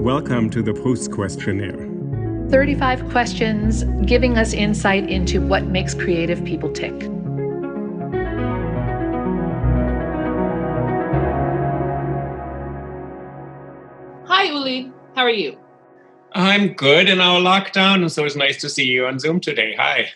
Welcome to the PROUST Questionnaire. 35 questions giving us insight into what makes creative people tick. Hi, Uli. How are you? I'm good in our lockdown, so it's nice to see you on Zoom today. Hi.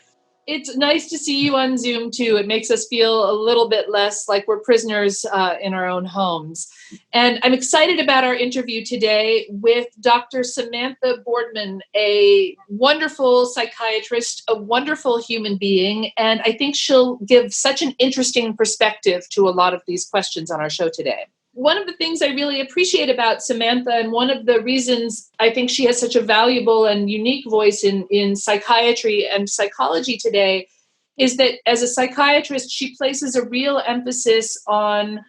It's nice to see you on Zoom, too. It makes us feel a little bit less like we're prisoners in our own homes. And I'm excited about our interview today with Dr. Samantha Boardman, a wonderful psychiatrist, a wonderful human being, and I think she'll give such an interesting perspective to a lot of these questions on our show today. One of the things I really appreciate about Samantha, and one of the reasons I think she has such a valuable and unique voice in psychiatry and psychology today, is that as a psychiatrist, she places a real emphasis on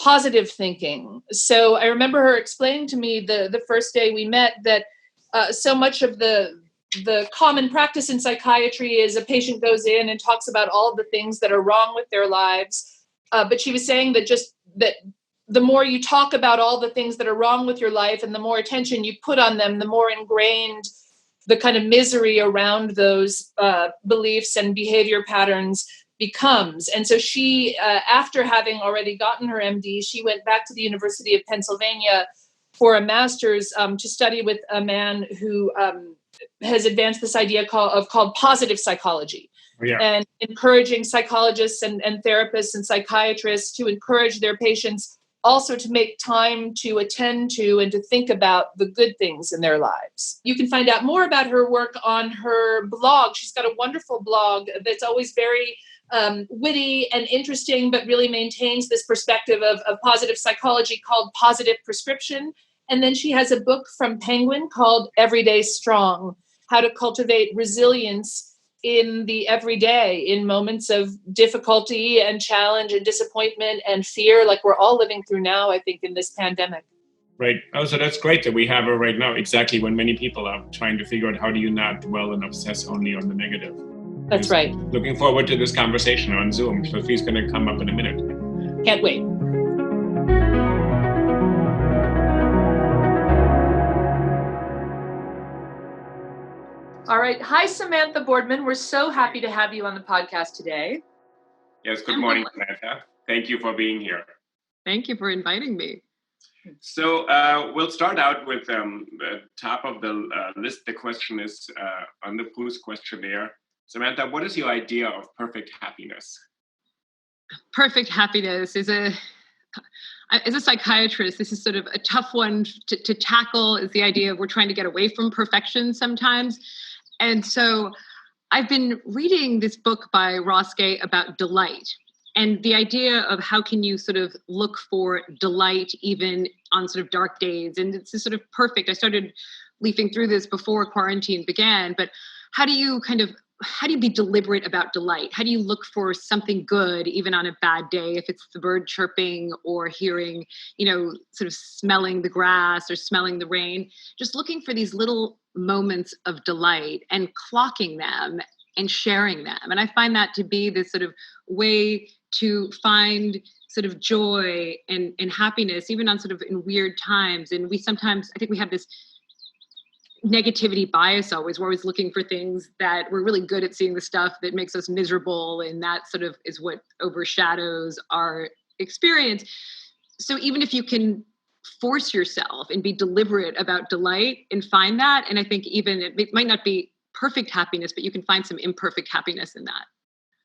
positive thinking. So I remember her explaining to me the first day we met that so much of the common practice in psychiatry is a patient goes in and talks about all the things that are wrong with their lives. But she was saying that the more you talk about all the things that are wrong with your life and the more attention you put on them, the more ingrained the kind of misery around those beliefs and behavior patterns becomes. And so she, after having already gotten her MD, she went back to the University of Pennsylvania for a master's to study with a man who has advanced this idea called positive psychology. Yeah. And encouraging psychologists and therapists and psychiatrists to encourage their patients also to make time to attend to and to think about the good things in their lives. You can find out more about her work on her blog. She's got a wonderful blog that's always very witty and interesting, but really maintains this perspective of positive psychology called Positive Prescription. And then she has a book from Penguin called Everyday Strong, How to Cultivate Resilience in the everyday, in moments of difficulty and challenge and disappointment and fear, like we're all living through now, I think, in this pandemic. Right. Oh, so that's great that we have her right now, exactly when many people are trying to figure out how do you not dwell and obsess only on the negative. That's right. Looking forward to this conversation on Zoom. So she's going to come up in a minute. Can't wait. All right. Hi, Samantha Boardman. We're so happy to have you on the podcast today. Yes. Good morning, Samantha. Thank you for being here. Thank you for inviting me. So we'll start out with the top of the list. The question is on the PROUST Questionnaire. Samantha, what is your idea of perfect happiness? Perfect happiness is as a psychiatrist, this is sort of a tough one to tackle, is the idea of we're trying to get away from perfection sometimes. And so I've been reading this book by Ross Gay about delight and the idea of how can you sort of look for delight even on sort of dark days. And it's sort of perfect. I started leafing through this before quarantine began, but how do you be deliberate about delight? How do you look for something good, even on a bad day, if it's the bird chirping or hearing, sort of smelling the grass or smelling the rain, just looking for these little moments of delight and clocking them and sharing them. And I find that to be this sort of way to find sort of joy and happiness, even on sort of in weird times. And I think we have this negativity bias always. We're always looking for things that we're really good at seeing the stuff that makes us miserable. And that sort of is what overshadows our experience. So even if you can force yourself and be deliberate about delight and find that, and I think even it might not be perfect happiness, but you can find some imperfect happiness in that.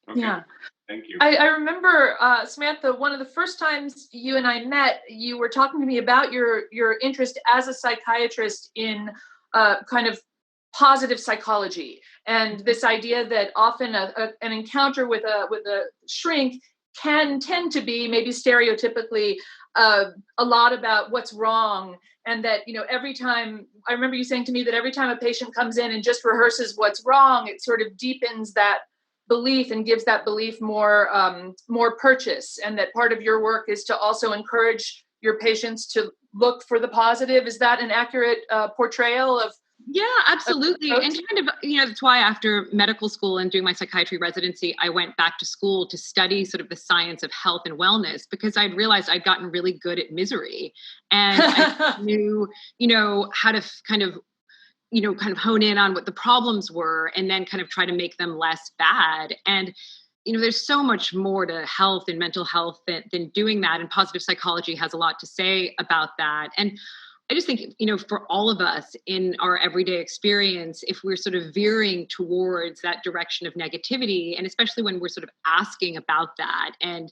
Okay. Yeah. Thank you. I remember, Samantha, one of the first times you and I met, you were talking to me about your interest as a psychiatrist in kind of positive psychology, and this idea that often an encounter with a shrink can tend to be maybe stereotypically a lot about what's wrong, and that every time, I remember you saying to me that every time a patient comes in and just rehearses what's wrong, it sort of deepens that belief and gives that belief more purchase, and that part of your work is to also encourage your patients to look for the positive. Is that an accurate portrayal of Yeah, absolutely. And kind of, that's why after medical school and doing my psychiatry residency, I went back to school to study sort of the science of health and wellness, because I'd realized I'd gotten really good at misery, and I knew, how to kind of hone in on what the problems were and then kind of try to make them less bad. And, there's so much more to health and mental health than doing that. And positive psychology has a lot to say about that. And I just think, for all of us in our everyday experience, if we're sort of veering towards that direction of negativity, and especially when we're sort of asking about that, and,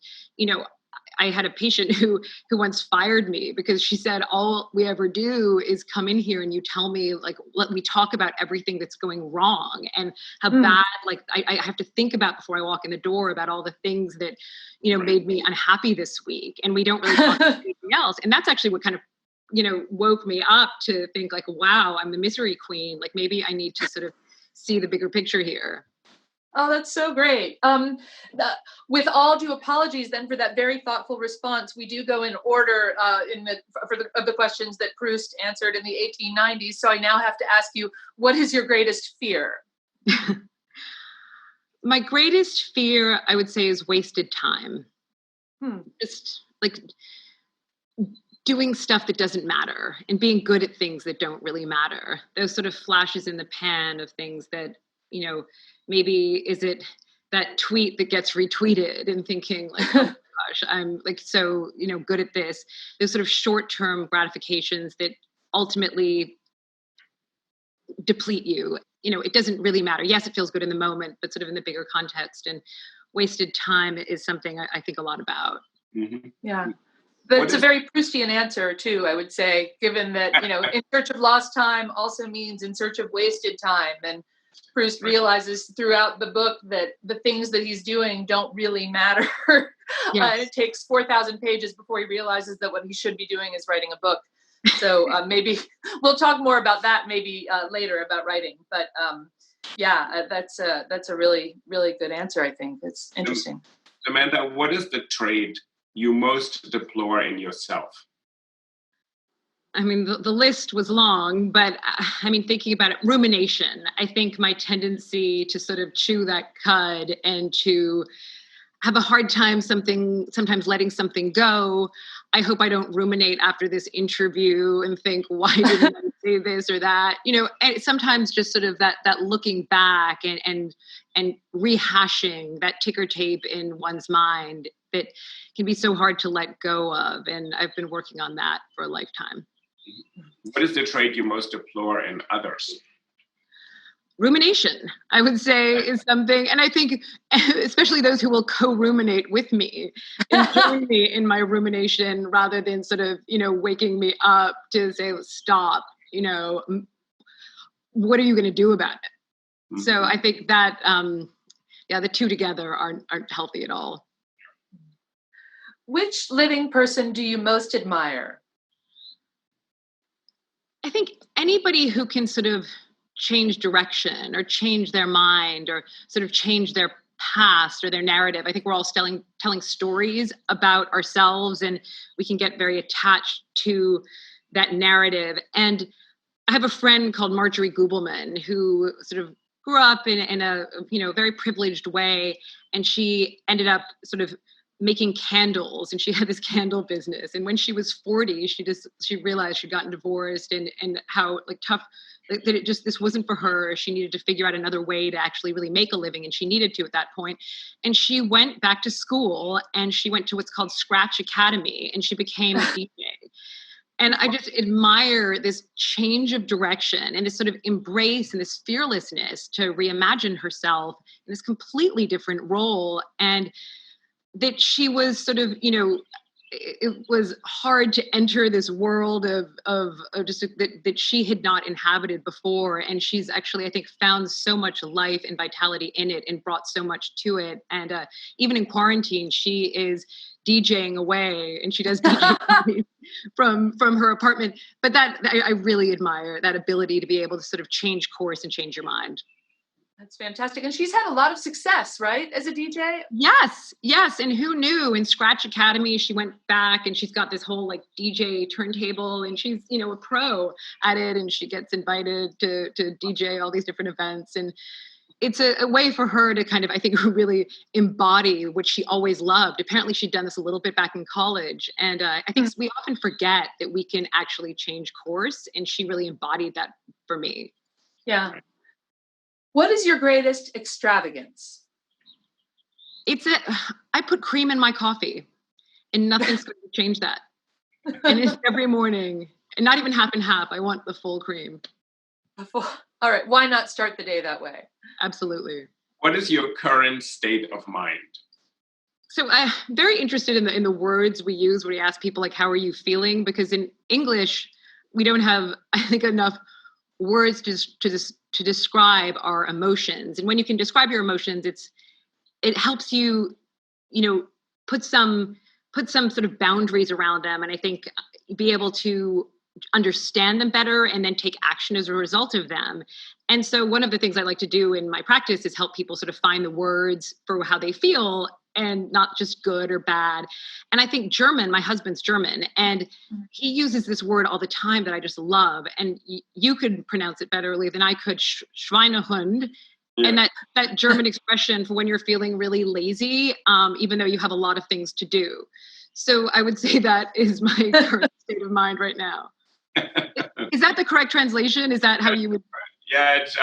I had a patient who once fired me because she said, all we ever do is come in here and you tell me, like, let me talk about everything that's going wrong and how bad, like, I have to think about before I walk in the door about all the things that, made me unhappy this week. And we don't really talk about anything else. And that's actually what kind of, woke me up to think, like, wow, I'm the misery queen. Like, maybe I need to sort of see the bigger picture here. Oh, that's so great. With all due apologies then for that very thoughtful response, we do go in order of the questions that Proust answered in the 1890s. So I now have to ask you, what is your greatest fear? My greatest fear, I would say, is wasted time. Just like doing stuff that doesn't matter and being good at things that don't really matter. Those sort of flashes in the pan of things that, maybe is it that tweet that gets retweeted and thinking like, oh my gosh, I'm like so, good at this. Those sort of short-term gratifications that ultimately deplete you. It doesn't really matter. Yes, it feels good in the moment, but sort of in the bigger context. And wasted time is something I think a lot about. Mm-hmm. Yeah. That's a very Proustian answer too, I would say, given that, in search of lost time also means in search of wasted time. And Proust realizes throughout the book that the things that he's doing don't really matter. Yes. It takes 4,000 pages before he realizes that what he should be doing is writing a book. So maybe we'll talk more about that maybe later about writing. But that's a really, really good answer, I think. It's interesting. Samantha, what is the trait you most deplore in yourself? I mean, the list was long, but thinking about it, rumination. I think my tendency to sort of chew that cud and to have a hard time sometimes letting something go. I hope I don't ruminate after this interview and think, why didn't I say this or that? And sometimes just sort of that looking back and rehashing that ticker tape in one's mind that can be so hard to let go of. And I've been working on that for a lifetime. What is the trait you most deplore in others? Rumination, I would say, is something, and I think especially those who will co-ruminate with me and join me in my rumination rather than sort of, waking me up to say, stop, what are you going to do about it? Mm-hmm. So I think that, the two together aren't healthy at all. Which living person do you most admire? I think anybody who can sort of change direction or change their mind or sort of change their past or their narrative. I think we're all telling stories about ourselves, and we can get very attached to that narrative. And I have a friend called Marjorie Gubelman who sort of grew up in a very privileged way, and she ended up sort of making candles, and she had this candle business. And when she was 40, she realized she'd gotten divorced and how tough that this wasn't for her. She needed to figure out another way to actually really make a living, and she needed to at that point. And she went back to school, and she went to what's called Scratch Academy, and she became a DJ. And I just admire this change of direction and this sort of embrace and this fearlessness to reimagine herself in this completely different role. And that she was sort of, it was hard to enter this world of just that she had not inhabited before. And she's actually, I think, found so much life and vitality in it and brought so much to it. And even in quarantine, she is DJing away, and she does DJ from her apartment. But that I really admire that ability to be able to sort of change course and change your mind. That's fantastic. And she's had a lot of success, right, as a DJ? Yes. And who knew? In Scratch Academy, she went back and she's got this whole like DJ turntable, and she's, a pro at it, and she gets invited to DJ all these different events. And it's a way for her to kind of, I think, really embody what she always loved. Apparently she'd done this a little bit back in college. And I think we often forget that we can actually change course. And she really embodied that for me. Yeah. What is your greatest extravagance? I put cream in my coffee, and nothing's going to change that. And it's every morning, and not even half and half. I want the full cream. All right. Why not start the day that way? Absolutely. What is your current state of mind? So I'm very interested in the words we use when we ask people, like, how are you feeling? Because in English, we don't have, I think, enough words to describe our emotions. And when you can describe your emotions, it helps you, put some sort of boundaries around them. And I think be able to understand them better and then take action as a result of them. And so one of the things I like to do in my practice is help people sort of find the words for how they feel, and not just good or bad. And I think my husband's German, and he uses this word all the time that I just love. And you could pronounce it better than I could, Schweinehund. Yeah. And that German expression for when you're feeling really lazy, even though you have a lot of things to do. So I would say that is my current state of mind right now. Is that the correct translation? Is that how you would? Yeah, it's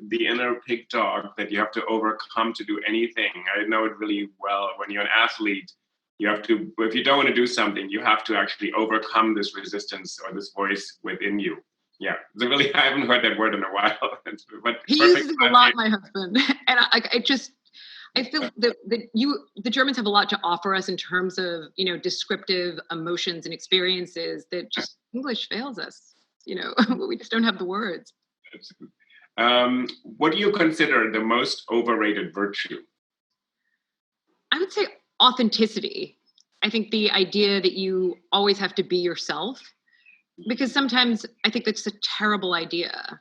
the inner pig dog that you have to overcome to do anything. I know it really well. When you're an athlete, if you don't want to do something, you have to actually overcome this resistance or this voice within you. Yeah, I haven't heard that word in a while. But he uses it a lot, my husband. And I feel that the Germans have a lot to offer us in terms of, descriptive emotions and experiences that just English fails us. We just don't have the words. What do you consider the most overrated virtue? I would say authenticity. I think the idea that you always have to be yourself, because sometimes I think that's a terrible idea.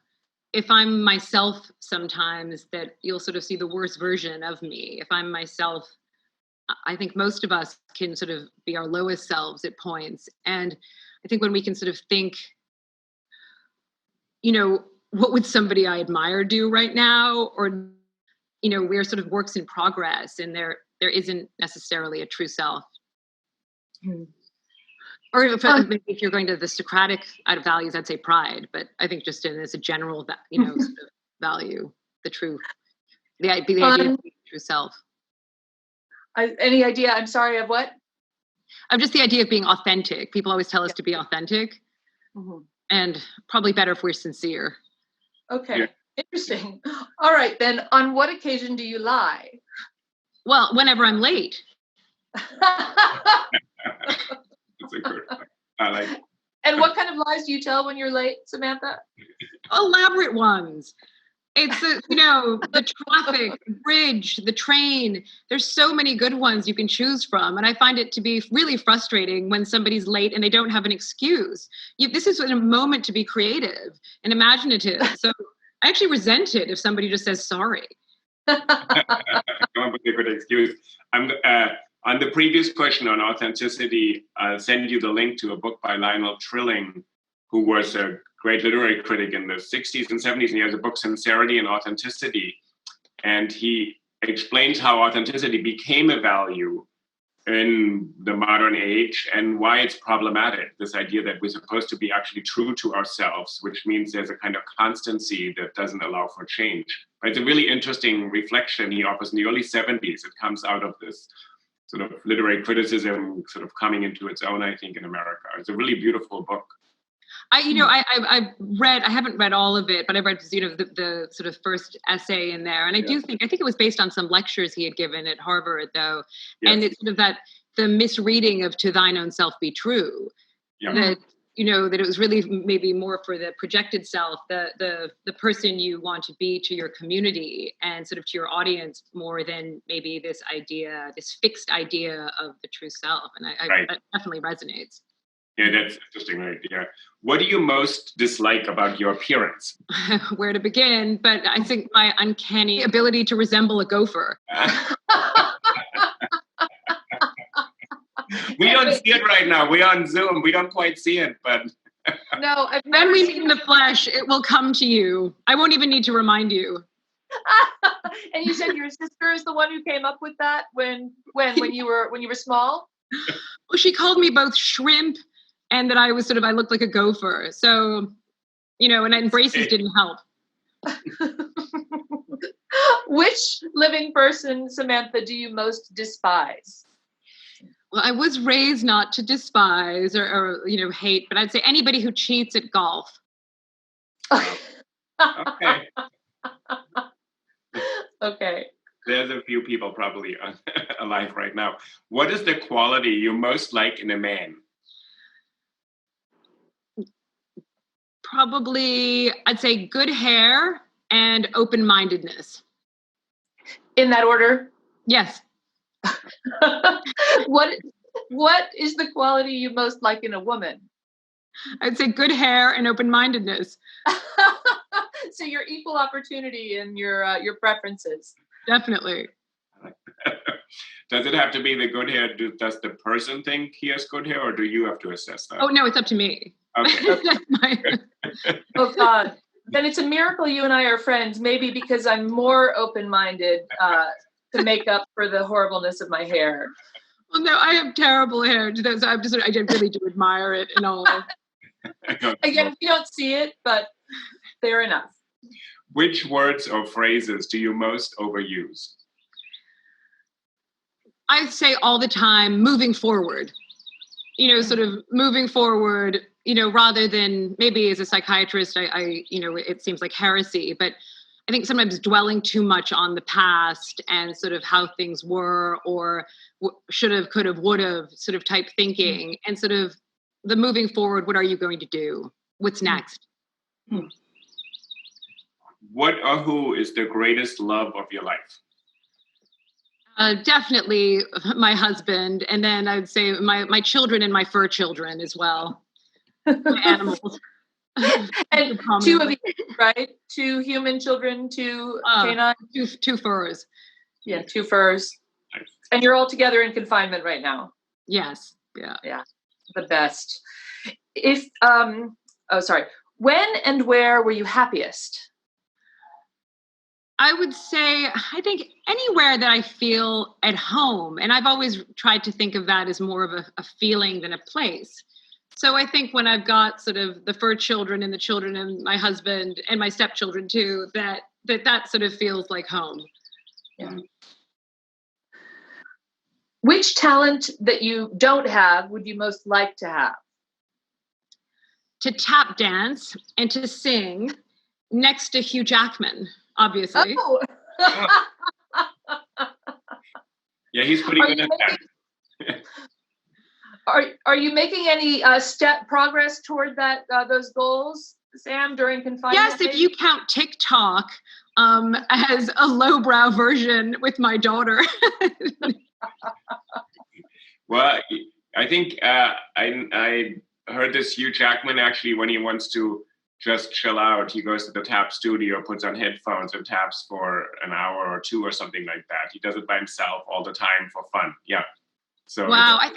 If I'm myself, sometimes that you'll sort of see the worst version of me. If I'm myself, I think most of us can sort of be our lowest selves at points. And I think when we can sort of think, what would somebody I admire do right now? Or, we're sort of works in progress, and there isn't necessarily a true self. Or if you're going to the Socratic out of values, I'd say pride. But I think just as a general, sort of value, the idea of the true self. Any idea? I'm sorry, of what? Of just the idea of being authentic. People always tell us to be authentic. Mm-hmm. And probably better if we're sincere. Okay, yeah. Interesting. All right, then, on what occasion do you lie? Well, whenever I'm late. That's a good one. I like it. And what kind of lies do you tell when you're late, Samantha? Elaborate ones. It's the traffic, the bridge, the train. There's so many good ones you can choose from. And I find it to be really frustrating when somebody's late and they don't have an excuse. This is a moment to be creative and imaginative. So I actually resent it if somebody just says sorry. Come up with a good excuse. On the previous question on authenticity, I'll send you the link to a book by Lionel Trilling, who was a great literary critic in the 60s and 70s, and he has a book, Sincerity and Authenticity. And he explains how authenticity became a value in the modern age and why it's problematic, this idea that we're supposed to be actually true to ourselves, which means there's a kind of constancy that doesn't allow for change. But it's a really interesting reflection he offers in the early 70s. It comes out of this sort of literary criticism sort of coming into its own, I think, in America. It's a really beautiful book. I haven't read all of it, but I read, the sort of first essay in there. And I think it was based on some lectures he had given at Harvard, though. Yes. And it's sort of the misreading of "to thine own self be true." Yeah. That it was really maybe more for the projected self, the person you want to be to your community and sort of to your audience, more than maybe this fixed idea of the true self. And that definitely resonates. Yeah, that's interesting, right? Yeah. What do you most dislike about your appearance? Where to begin? But I think my uncanny ability to resemble a gopher. We don't see it right now. We're on Zoom. We don't quite see it, but... No, I've When never we seen meet in the flesh, it will come to you. I won't even need to remind you. And you said your sister is the one who came up with that when you were small? Well, she called me both shrimp and that I was I looked like a gopher. So, and then braces didn't help. Which living person, Samantha, do you most despise? Well, I was raised not to despise or hate, but I'd say anybody who cheats at golf. Okay. Okay. There's a few people probably alive right now. What is the quality you most like in a man? Probably, I'd say good hair and open-mindedness. In that order? Yes. What is the quality you most like in a woman? I'd say good hair and open-mindedness. So your equal opportunity in your preferences. Definitely. Does it have to be the good hair? Does the person think he has good hair, or do you have to assess that? Oh, no, it's up to me. Okay. Oh, God. Then it's a miracle you and I are friends, maybe because I'm more open-minded to make up for the horribleness of my hair. Well, no, I have terrible hair. So I really do admire it and all. Again, you don't see it, but fair enough. Which words or phrases do you most overuse? I say all the time, moving forward. Moving forward, rather than maybe as a psychiatrist, I it seems like heresy, but I think sometimes dwelling too much on the past and how things were or should have, could have, would have type thinking and the moving forward, what are you going to do? What's next? What or who is the greatest love of your life? Definitely my husband. And then I would say my children and my fur children as well. My animals. And two of each, right? 2 human children, 2 canine? 2 furs. Yeah, 2 furs. And you're all together in confinement right now? Yes. Yeah. Yeah. The best. When and where were you happiest? I would say, I think anywhere that I feel at home. And I've always tried to think of that as more of a feeling than a place. So I think when I've got the fur children and the children and my husband and my stepchildren too, that feels like home. Yeah. Which talent that you don't have would you most like to have? To tap dance and to sing next to Hugh Jackman, obviously. Oh. Yeah, he's pretty good at that. Are you making any progress toward those goals, Sam, during confinement? Yes, if you count TikTok as a lowbrow version with my daughter. Well, I think I heard this Hugh Jackman actually, when he wants to just chill out, he goes to the tap studio, puts on headphones and taps for an hour or 2 or something like that. He does it by himself all the time for fun. Yeah. So wow, I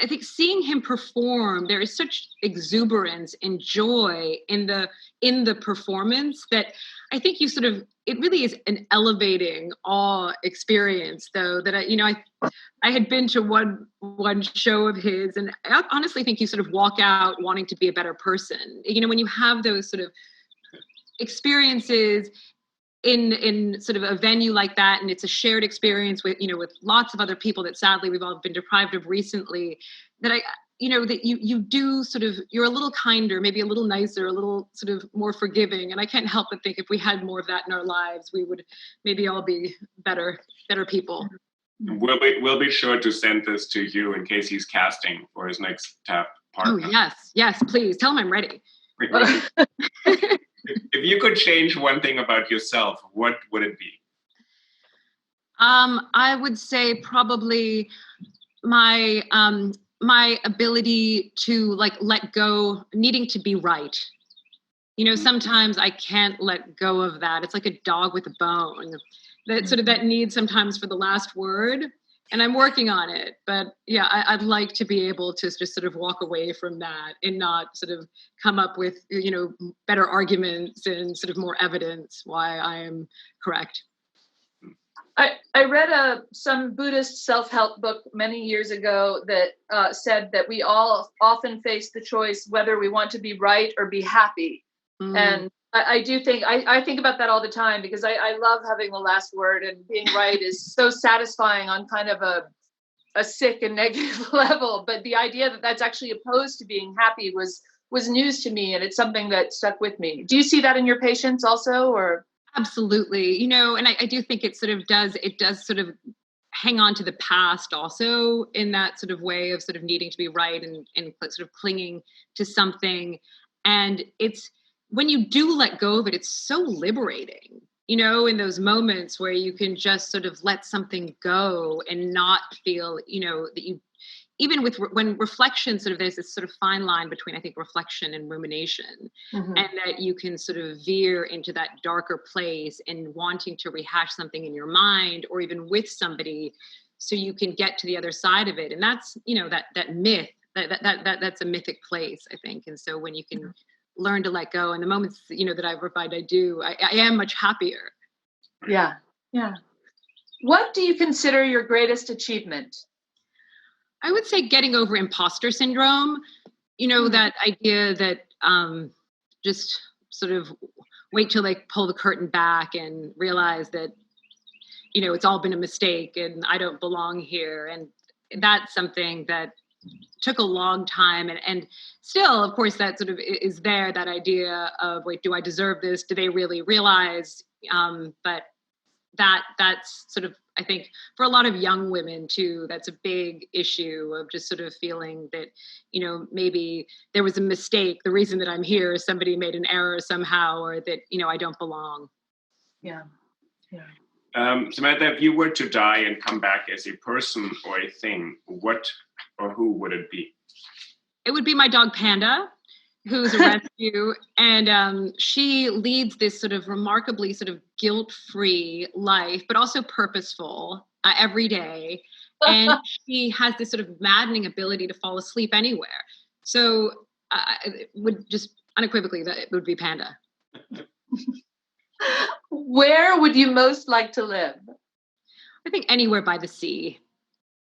think seeing him perform, there is such exuberance and joy in the performance that I think it really is an elevating awe experience, though, that I had been to one show of his, and I honestly think you walk out wanting to be a better person. When you have those experiences in a venue like that, and it's a shared experience with lots of other people that sadly we've all been deprived of recently, that that you do you're a little kinder, maybe a little nicer, a little more forgiving. And I can't help but think if we had more of that in our lives, we would maybe all be better people. We'll be sure to send this to you in case he's casting for his next tap partner. Oh, yes, please. Tell him I'm ready. If you could change one thing about yourself, what would it be? I would say probably my my ability to like let go, needing to be right. You know, sometimes I can't let go of that. It's like a dog with a bone that sort of that need sometimes for the last word. And I'm working on it. But yeah, I'd like to be able to just sort of walk away from that and not sort of come up with, you know, better arguments and sort of more evidence why I am correct. I read some Buddhist self-help book many years ago that said that we all often face the choice whether we want to be right or be happy. And I do think, I think about that all the time because I love having the last word, and being right is so satisfying on kind of a sick and negative level. But the idea that that's actually opposed to being happy was news to me, and it's something that stuck with me. Do you see that in your patients also, or? Absolutely. You know, and I do think it does sort of hang on to the past also in that sort of way of sort of needing to be right and sort of clinging to something. And it's, when you do let go of it, it's so liberating, you know, in those moments where you can just sort of let something go and not feel, you know, that you, even with when reflection sort of, there's this sort of fine line between, I think, reflection and rumination, and that you can sort of veer into that darker place and wanting to rehash something in your mind or even with somebody so you can get to the other side of it. And that's, you know, that myth, that's a mythic place, I think. And so when you can learn to let go, and the moments, you know, that I find I do, I am much happier. Yeah. Yeah. What do you consider your greatest achievement? I would say getting over imposter syndrome, you know, that idea that just sort of wait till they pull the curtain back and realize that, you know, it's all been a mistake and I don't belong here. And that's something that took a long time. And still, of course, that sort of is there, that idea of, wait, do I deserve this? Do they really realize? But that's sort of, I think, for a lot of young women too, that's a big issue of just sort of feeling that, you know, maybe there was a mistake. The reason that I'm here is somebody made an error somehow, or that, you know, I don't belong. Yeah. Yeah. Samantha, if you were to die and come back as a person or a thing, what or who would it be? It would be my dog Panda, who's a rescue, and she leads this sort of remarkably sort of guilt-free life, but also purposeful every day. And she has this sort of maddening ability to fall asleep anywhere. So it would just unequivocally, that it would be Panda. Where would you most like to live? I think anywhere by the sea.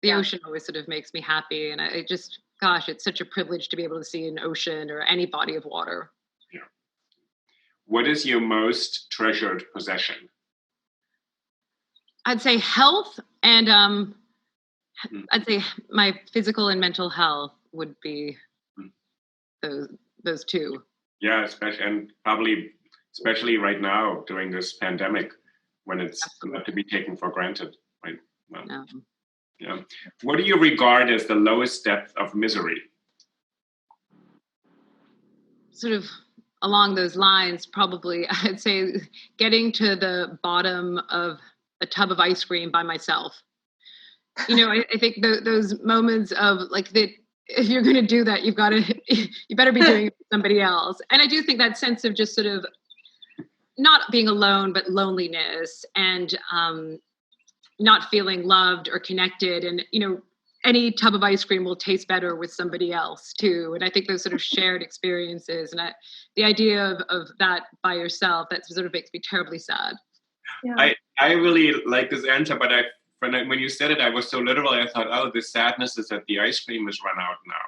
The ocean always sort of makes me happy. And I just, gosh, it's such a privilege to be able to see an ocean or any body of water. Yeah. What is your most treasured possession? I'd say health, and I'd say my physical and mental health would be those two. Yeah, especially right now during this pandemic, when it's not to be taken for granted. Right? Well, no. Yeah. What do you regard as the lowest depth of misery? Sort of along those lines, probably, I'd say getting to the bottom of a tub of ice cream by myself. You know, I think those moments of like that, if you're going to do that, you better be doing it with somebody else. And I do think that sense of just sort of not being alone, but loneliness, and not feeling loved or connected. And, you know, any tub of ice cream will taste better with somebody else too. And I think those sort of shared experiences, and the idea of that by yourself, that sort of makes me terribly sad. Yeah. I really like this answer, but when you said it, I was so literal. I thought, oh, the sadness is that the ice cream is run out now.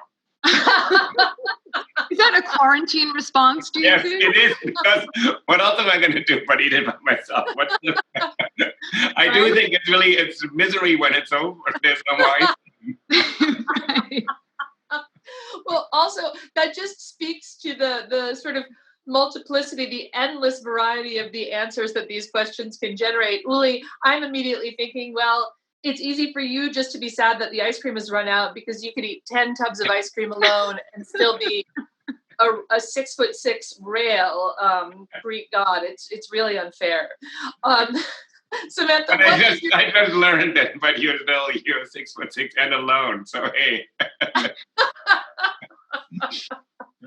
Is that a quarantine response, do you think? Yes, it is, because what else am I going to do but eat it by myself? I do think it's misery when it's over. There's no more ice cream. Right. Well, also, that just speaks to the sort of multiplicity, the endless variety of the answers that these questions can generate. Uli, I'm immediately thinking, well, it's easy for you just to be sad that the ice cream has run out, because you could eat 10 tubs of ice cream alone and still be a 6'6" rail. Greek God, it's really unfair. Samantha, But I just learned that, but you're 6'6" and alone. So hey,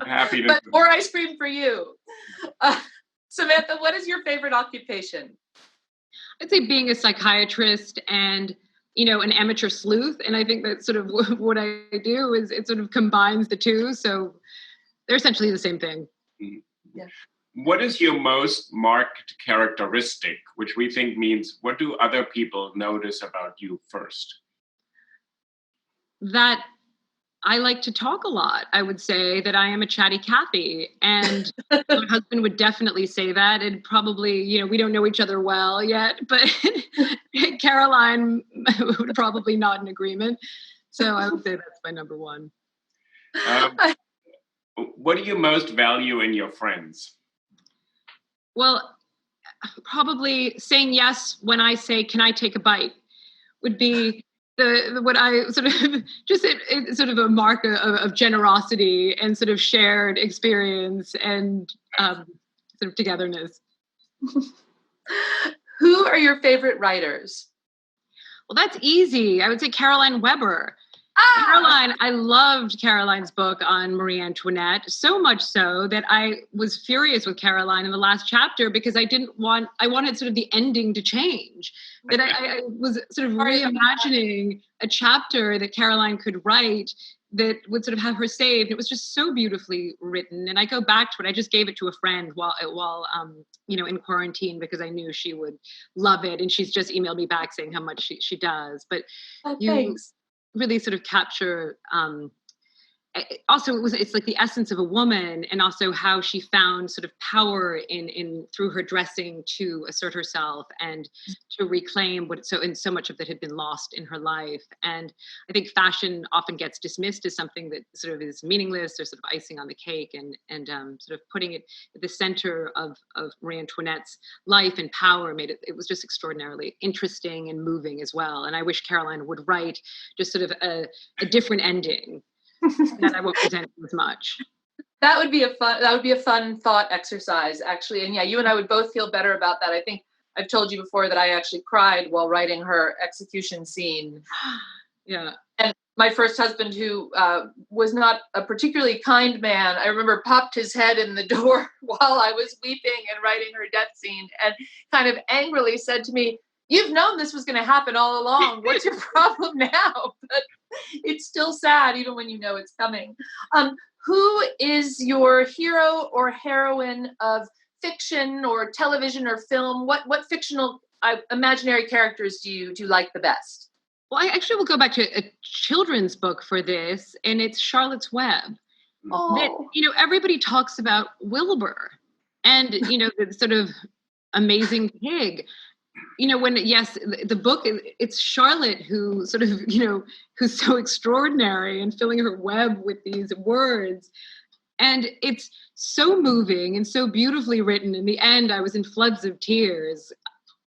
happy to. But more ice cream for you. Samantha, what is your favorite occupation? I'd say being a psychiatrist and, an amateur sleuth. And I think that sort of what I do is it sort of combines the two. So they're essentially the same thing. Yeah. What is your most marked characteristic, which we think means what do other people notice about you first? That I like to talk a lot. I would say that I am a chatty Cathy, and my husband would definitely say that. And probably, we don't know each other well yet, but Caroline would probably nod in agreement. So I would say that's my number one. What do you most value in your friends? Well, probably saying yes when I say, "Can I take a bite?" would be what I sort of just it sort of a mark of generosity and sort of shared experience and sort of togetherness. Who are your favorite writers? Well, that's easy. I would say Caroline Weber. Caroline, I loved Caroline's book on Marie Antoinette, so much so that I was furious with Caroline in the last chapter because I wanted sort of the ending to change. That I was sort of reimagining a chapter that Caroline could write that would sort of have her saved. It was just so beautifully written. And I go back to it. I just gave it to a friend while in quarantine because I knew she would love it. And she's just emailed me back saying how much she does. But thanks. Really sort of capture also it's like the essence of a woman, and also how she found sort of power in through her dressing to assert herself and to reclaim so much of that had been lost in her life. And I think fashion often gets dismissed as something that sort of is meaningless or sort of icing on the cake, and sort of putting it at the center of Marie Antoinette's life and power made it was just extraordinarily interesting and moving as well. And I wish Caroline would write just sort of a different ending. That I won't present as much. That would be a fun thought exercise, actually. And yeah, you and I would both feel better about that. I think I've told you before that I actually cried while writing her execution scene. Yeah. And my first husband, who was not a particularly kind man, I remember popped his head in the door while I was weeping and writing her death scene and kind of angrily said to me, "You've known this was going to happen all along. What's your problem now?" But it's still sad, even when you know it's coming. Who is your hero or heroine of fiction or television or film? What fictional imaginary characters do you like the best? Well, I actually will go back to a children's book for this, and it's Charlotte's Web. Oh. That, everybody talks about Wilbur and, the sort of amazing pig. The book, it's Charlotte who sort of, who's so extraordinary and filling her web with these words. And it's so moving and so beautifully written. In the end, I was in floods of tears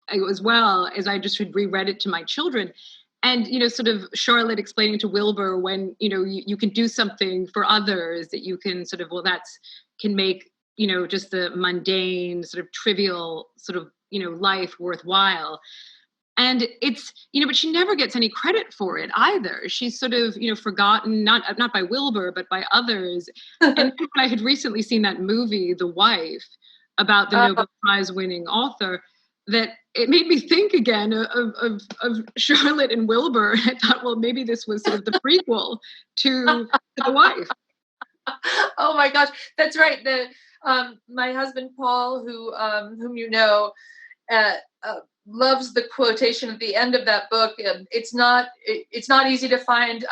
as well as I just had reread it to my children. And, sort of Charlotte explaining to Wilbur when, you can do something for others that you can sort of, can make, just the mundane sort of trivial sort of, life worthwhile. And it's, but she never gets any credit for it either. She's sort of, forgotten, not by Wilbur, but by others. And when I had recently seen that movie, The Wife, about the Nobel Prize winning author, that it made me think again of Charlotte and Wilbur. I thought, well, maybe this was sort of the prequel to The Wife. Oh my gosh, that's right. My husband Paul, whom you know, loves the quotation at the end of that book. And it's not easy to find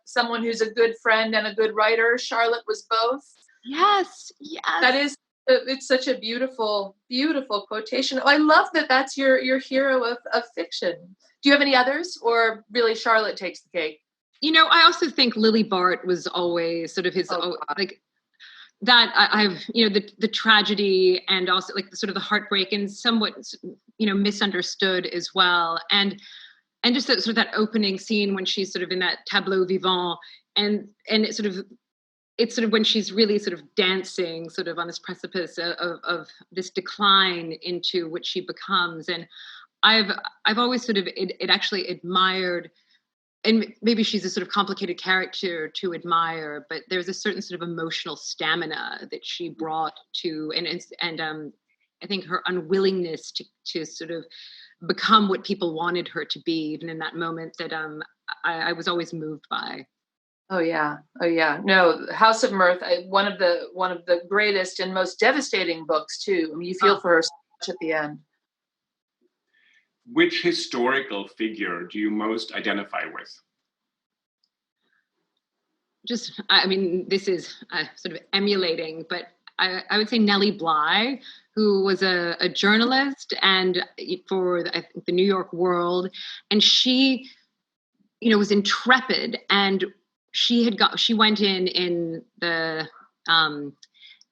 someone who's a good friend and a good writer. Charlotte was both. Yes. That is. It's such a beautiful, beautiful quotation. Oh, I love that. That's your hero of fiction. Do you have any others, or really Charlotte takes the cake? I also think Lily Bart was always sort of his like that. I've the tragedy and also like the sort of the heartbreak and somewhat misunderstood as well, and just that sort of that opening scene when she's sort of in that tableau vivant and it's sort of when she's really sort of dancing sort of on this precipice of this decline into what she becomes. And I've always sort of it actually admired, and maybe she's a sort of complicated character to admire, but there's a certain sort of emotional stamina that she brought to, and I think her unwillingness to sort of become what people wanted her to be, even in that moment, that I was always moved by. Oh yeah. No, House of Mirth, one of the greatest and most devastating books too. I mean, you feel for her so much at the end. Which historical figure do you most identify with? Just, I mean, this is sort of emulating, but I would say Nellie Bly, who was a journalist and for I think the New York World, and she, was intrepid, and she went in the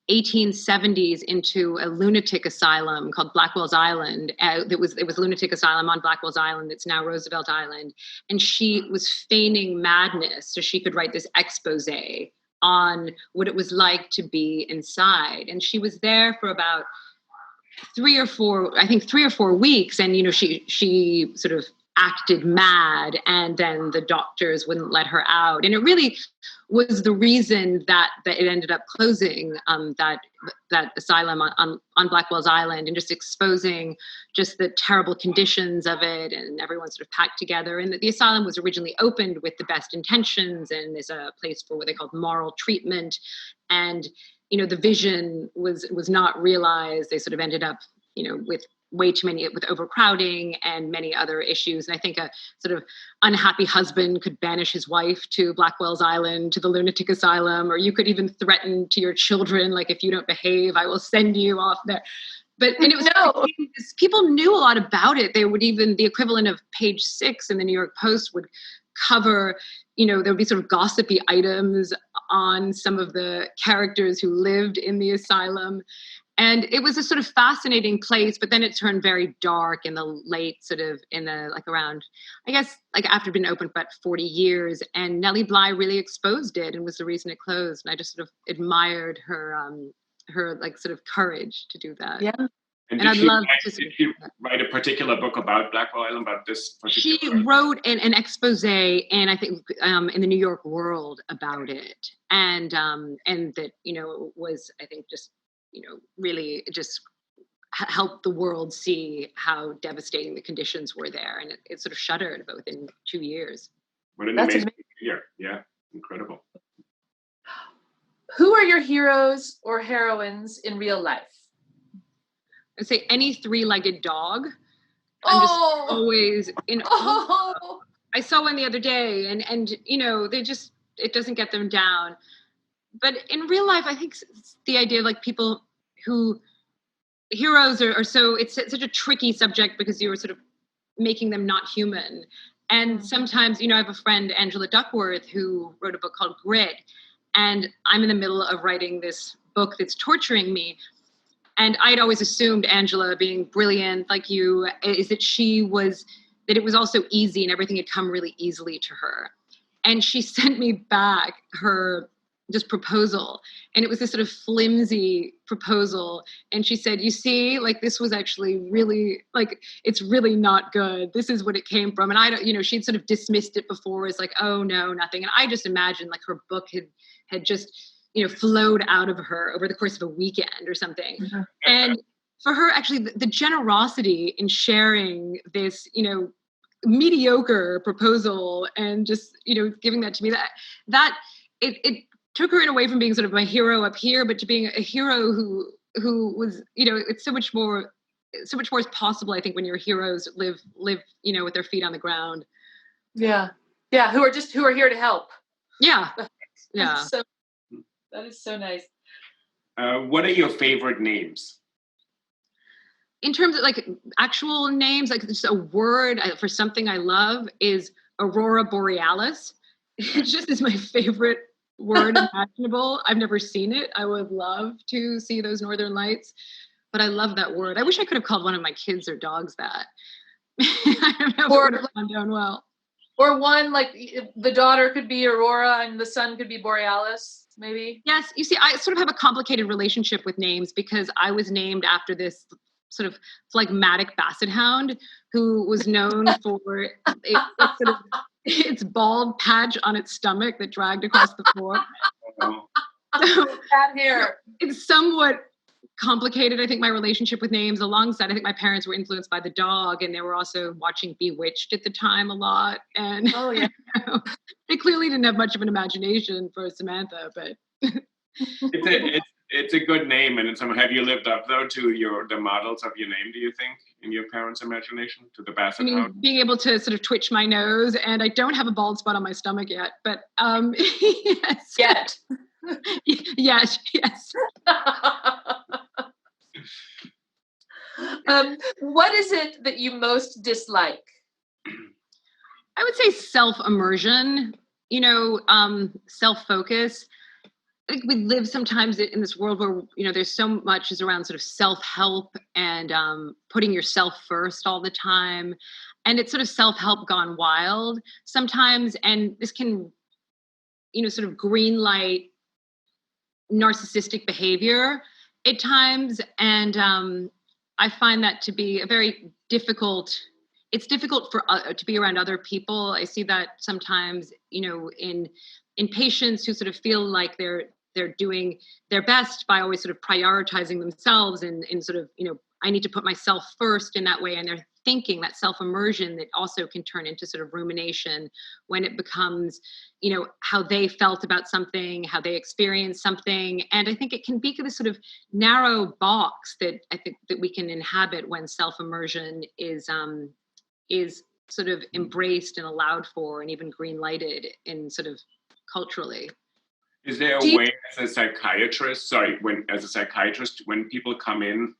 1870s into a lunatic asylum called Blackwell's Island. It was a lunatic asylum on Blackwell's Island. It's now Roosevelt Island. And she was feigning madness so she could write this expose on what it was like to be inside. And she was there for about 3 or 4 weeks. And, she sort of acted mad, and then the doctors wouldn't let her out. And it really was the reason that it ended up closing that asylum on Blackwell's Island, and just exposing just the terrible conditions of it, and everyone sort of packed together. And the asylum was originally opened with the best intentions and is a place for what they called moral treatment. And, the vision was not realized. They sort of ended up, with way too many, with overcrowding and many other issues. And I think a sort of unhappy husband could banish his wife to Blackwell's Island, to the lunatic asylum, or you could even threaten to your children, like, if you don't behave, I will send you off there. But and it was people knew a lot about it. They would even, the equivalent of page 6 in the New York Post would cover, there would be sort of gossipy items on some of the characters who lived in the asylum. And it was a sort of fascinating place, but then it turned very dark in the late around, I guess, like after being open for about 40 years. And Nellie Bly really exposed it and was the reason it closed. And I just sort of admired her like sort of courage to do that. Yeah. And did she write a particular book about Blackwell Island, about this particular? She wrote an expose, and I think in the New York World about it, and that was, I think, just really just helped the world see how devastating the conditions were there, and it sort of shuttered about within 2 years. What an amazing year! Yeah, incredible. Who are your heroes or heroines in real life? I'd say any 3-legged dog. I'm just always in. I saw one the other day, and they just, it doesn't get them down. But in real life, I think the idea of like people who heroes are so, it's such a tricky subject because you were sort of making them not human. And sometimes, I have a friend, Angela Duckworth, who wrote a book called Grit. And I'm in the middle of writing this book that's torturing me. And I'd always assumed Angela, being brilliant like you, is that that it was also easy and everything had come really easily to her. And she sent me back her just proposal. And it was this sort of flimsy proposal. And she said, you see, like, this was actually really, like, it's really not good. This is what it came from. And I don't, she'd sort of dismissed it before as like, oh no, nothing. And I just imagined like her book had just, flowed out of her over the course of a weekend or something. Mm-hmm. And for her, actually, the generosity in sharing this, mediocre proposal and just, giving that to me, that it took her in away from being sort of my hero up here, but to being a hero who was, it's so much more is possible, I think, when your heroes live, with their feet on the ground. Yeah. Yeah. Who are here to help. Yeah. Yeah. That is so nice. What are your favorite names? In terms of like actual names, like just a word for something I love is Aurora Borealis. It just is my favorite word imaginable. I've never seen it. I would love to see those northern lights, but I love that word. I wish I could have called one of my kids or dogs that. I don't know if it would have gone down well. Or one, like the daughter could be Aurora and the son could be Borealis. Maybe. Yes. You see, I sort of have a complicated relationship with names because I was named after this sort of phlegmatic basset hound who was known for its bald patch on its stomach that dragged across the floor. So, Bad hair. It's somewhat complicated, I think, my relationship with names. Alongside, I think my parents were influenced by the dog, and they were also watching Bewitched at the time a lot. And oh yeah, they clearly didn't have much of an imagination for Samantha, but it's a good name. And have you lived up though to the models of your name? Do you think in your parents' imagination to the Basset Hound? Being able to sort of twitch my nose, and I don't have a bald spot on my stomach yet, but yes. Yet. Yes. What is it that you most dislike? I would say self-immersion, self-focus. I think we live sometimes in this world where, there's so much is around sort of self-help and putting yourself first all the time. And it's sort of self-help gone wild sometimes. And this can, sort of green light narcissistic behavior at times. And I find that to be a very difficult. It's difficult to be around other people. I see that sometimes, in patients who sort of feel like they're doing their best by always sort of prioritizing themselves and sort of, I need to put myself first in that way. And they're thinking that self-immersion that also can turn into sort of rumination when it becomes, how they felt about something, how they experienced something. And I think it can be this sort of narrow box that I think that we can inhabit when self-immersion is sort of embraced and allowed for and even green lighted in sort of culturally. Is there a way as a psychiatrist, when people come in,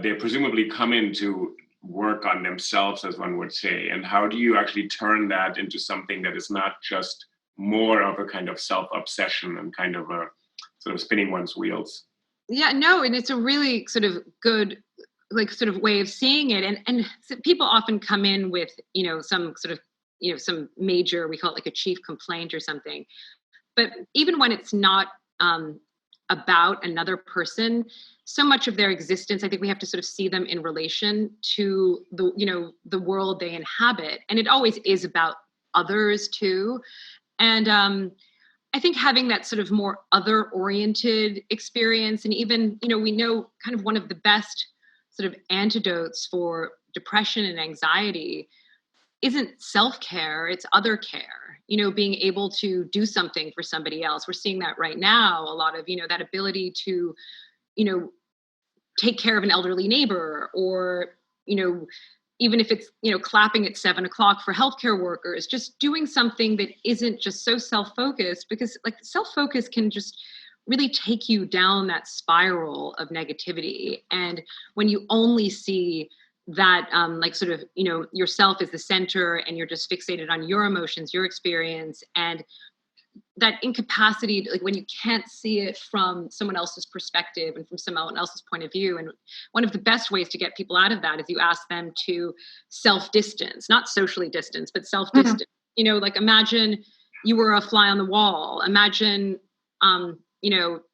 they presumably come in to work on themselves, as one would say, and how do you actually turn that into something that is not just more of a kind of self-obsession and kind of a sort of spinning one's wheels? Yeah, no, and it's a really sort of good sort of way of seeing it. And so people often come in with, some sort of, some major, we call it like a chief complaint or something. But even when it's not about another person, so much of their existence, I think we have to sort of see them in relation to the world they inhabit. And it always is about others too. And I think having that sort of more other-oriented experience, and even, we know kind of one of the best sort of antidotes for depression and anxiety isn't self-care, it's other care. Being able to do something for somebody else. We're seeing that right now, a lot of, that ability to, take care of an elderly neighbor, or, even if it's, clapping at 7:00 for healthcare workers, just doing something that isn't just so self-focused, because like self-focus can just really take you down that spiral of negativity. And when you only see that sort of, yourself is the center and you're just fixated on your emotions, your experience, and that incapacity, like when you can't see it from someone else's perspective and from someone else's point of view. And one of the best ways to get people out of that is you ask them to self-distance, not socially distance, but self-distance. Like imagine you were a fly on the wall. Imagine,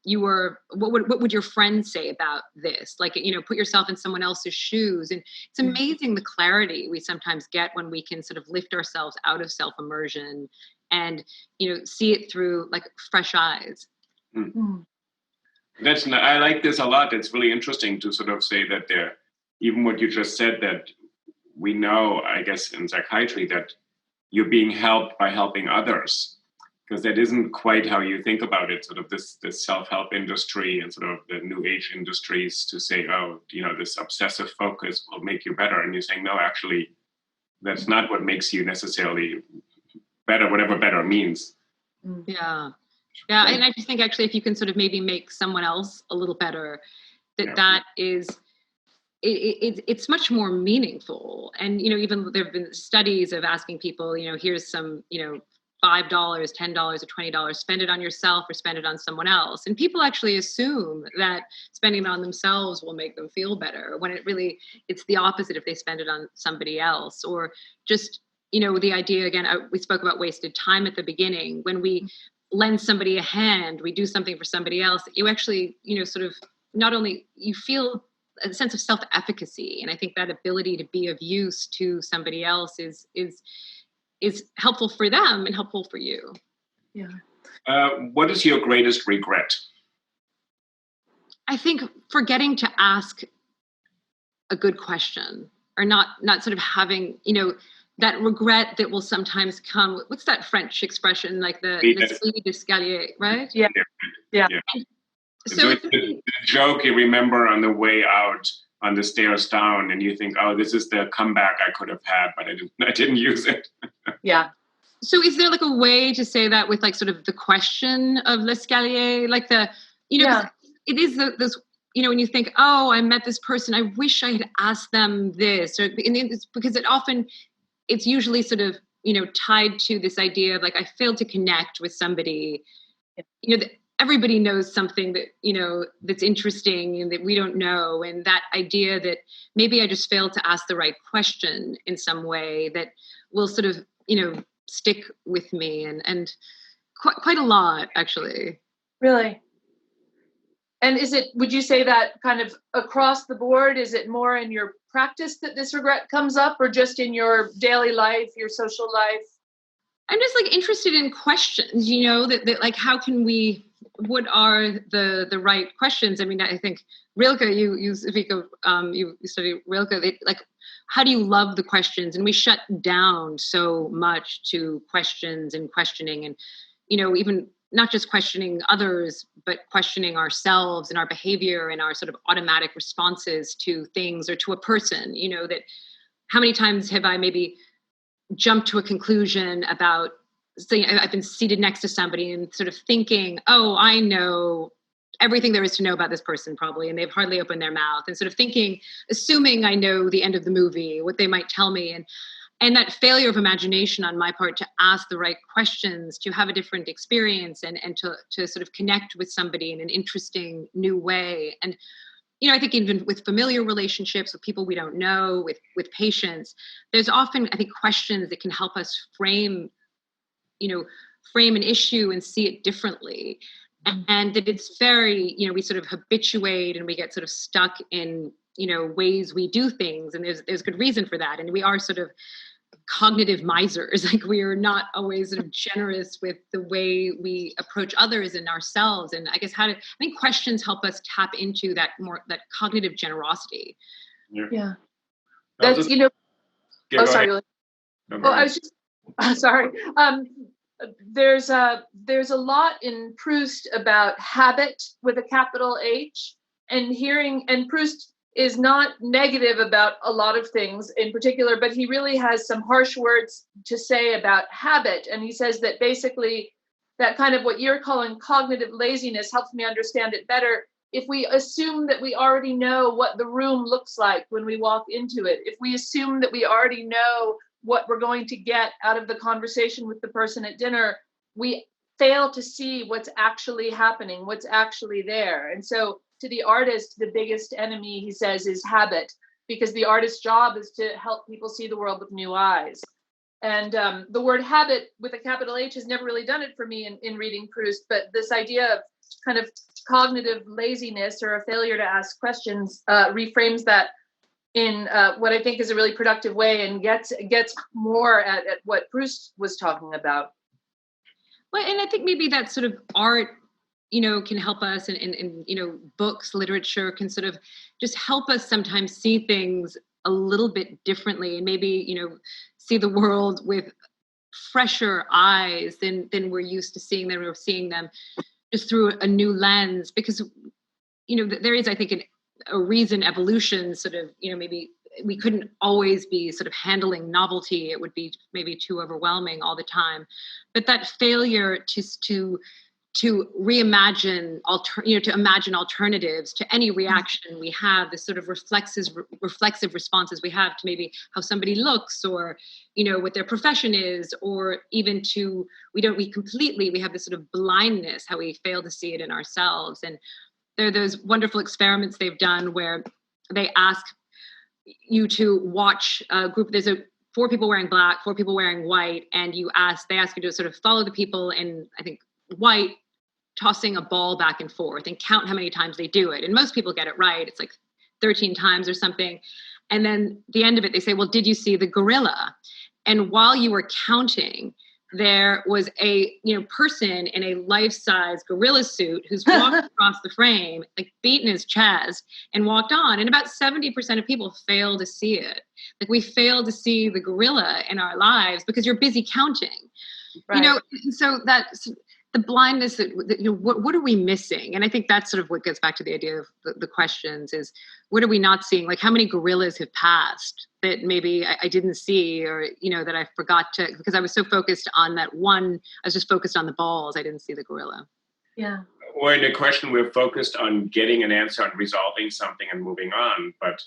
you were, what would your friends say about this? Like, put yourself in someone else's shoes. And it's amazing the clarity we sometimes get when we can sort of lift ourselves out of self-immersion and, see it through like fresh eyes. I like this a lot. It's really interesting to sort of say that even what you just said, that we know, I guess, in psychiatry, that you're being helped by helping others. Because that isn't quite how you think about it, sort of this self-help industry and sort of the new age industries to say, this obsessive focus will make you better. And you're saying, no, actually, that's not what makes you necessarily better, whatever better means. Yeah. Yeah. And I just think actually, if you can sort of maybe make someone else a little better, that is, it's much more meaningful. And, even there have been studies of asking people, here's some, $5, $10, or $20, spend it on yourself or spend it on someone else. And people actually assume that spending it on themselves will make them feel better, when it's the opposite if they spend it on somebody else. Or just, the idea, again, we spoke about wasted time at the beginning. When we lend somebody a hand, we do something for somebody else, you actually, sort of, not only you feel a sense of self-efficacy. And I think that ability to be of use to somebody else is helpful for them and helpful for you. Yeah. What is your greatest regret? I think forgetting to ask a good question, or not sort of having, that regret that will sometimes come. What's that French expression? Like l'esprit d'escalier, right? Yeah. Yeah. So the joke you remember on the way out on the stairs down, and you think, oh, this is the comeback I could have had, but I didn't use it. Yeah. So is there like a way to say that with like sort of the question of l'escalier, like it is those, when you think, oh, I met this person, I wish I had asked them this, or it's because it's usually sort of, tied to this idea of like, I failed to connect with somebody, everybody knows something that, that's interesting and that we don't know. And that idea that maybe I just failed to ask the right question in some way that will sort of, stick with me and quite a lot, actually. Really? And would you say that kind of across the board, is it more in your practice that this regret comes up, or just in your daily life, your social life? I'm just like interested in questions, that like, how can what are the right questions? I mean, I think Rilke, you speak of, you study Rilke, like, how do you love the questions? And we shut down so much to questions and questioning, and, even not just questioning others, but questioning ourselves and our behavior and our sort of automatic responses to things or to a person, that how many times have I maybe jumped to a conclusion about, say, I've been seated next to somebody and sort of thinking, oh, I know everything there is to know about this person probably, and they've hardly opened their mouth, and sort of assuming I know the end of the movie, what they might tell me. And that failure of imagination on my part to ask the right questions, to have a different experience and to sort of connect with somebody in an interesting new way. And, I think even with familiar relationships, with people we don't know, with patients, there's often, I think, questions that can help us frame an issue and see it differently. And that it's very, we sort of habituate and we get sort of stuck in, ways we do things. And there's good reason for that. And we are sort of cognitive misers. Like, we are not always sort of generous with the way we approach others and ourselves. And I guess I think questions help us tap into that cognitive generosity. Yeah. That's, sorry. No, I was just, sorry. There's a lot in Proust about habit with a capital H, and Proust is not negative about a lot of things in particular, but he really has some harsh words to say about habit. And he says that basically that kind of what you're calling cognitive laziness helps me understand it better. If we assume that we already know what the room looks like when we walk into it, if we assume that we already know what we're going to get out of the conversation with the person at dinner, we fail to see what's actually happening, what's actually there. And so to the artist, the biggest enemy, he says, is habit, because the artist's job is to help people see the world with new eyes. And the word habit with a capital H has never really done it for me in reading Proust, but this idea of kind of cognitive laziness or a failure to ask questions reframes that in what I think is a really productive way, and gets more at what Proust was talking about. Well, and I think maybe that sort of art, can help us, and books, literature can sort of just help us sometimes see things a little bit differently, and maybe, see the world with fresher eyes than we're used to seeing them. We're seeing them just through a new lens, because, there is, I think, a reason evolution sort of, maybe we couldn't always be sort of handling novelty. It would be maybe too overwhelming all the time. But that failure to reimagine, to imagine alternatives to any reaction we have, the sort of reflexive responses we have to maybe how somebody looks, or, what their profession is, or even we have this sort of blindness, how we fail to see it in ourselves. And there are those wonderful experiments they've done where they ask you to watch a group. There's 4 people wearing black, 4 people wearing white, and they ask you to sort of follow the people in, I think, white, tossing a ball back and forth, and count how many times they do it. And most people get it right. It's like 13 times or something. And then at the end of it, they say, well, did you see the gorilla? And while you were counting, there was a person in a life-size gorilla suit who's walked across the frame, like beaten his chest and walked on. And about 70% of people fail to see it. Like we fail to see the gorilla in our lives because you're busy counting. Right. So that's the blindness that what are we missing? And I think that's sort of what gets back to the idea of the questions is what are we not seeing? Like how many gorillas have passed that maybe I didn't see or, that I forgot to, because I was so focused on that one, I was just focused on the balls. I didn't see the gorilla. Yeah. Or in a question, we're focused on getting an answer and resolving something and moving on. But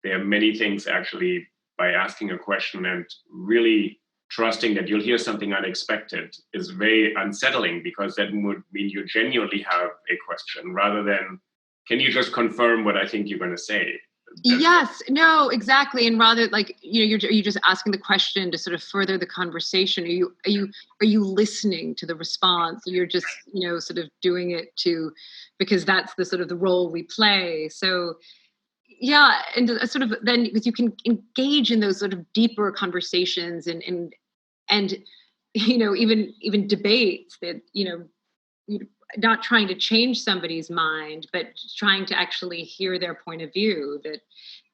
there are many things actually by asking a question and really trusting that you'll hear something unexpected is very unsettling because that would mean you genuinely have a question rather than, can you just confirm what I think you're going to say? Yes, no, exactly. And rather like, you're just asking the question to sort of further the conversation. Are you listening to the response? You're just, sort of doing it because that's the sort of the role we play. So yeah, and sort of then because you can engage in those sort of deeper conversations and even debates that you're not trying to change somebody's mind, but trying to actually hear their point of view.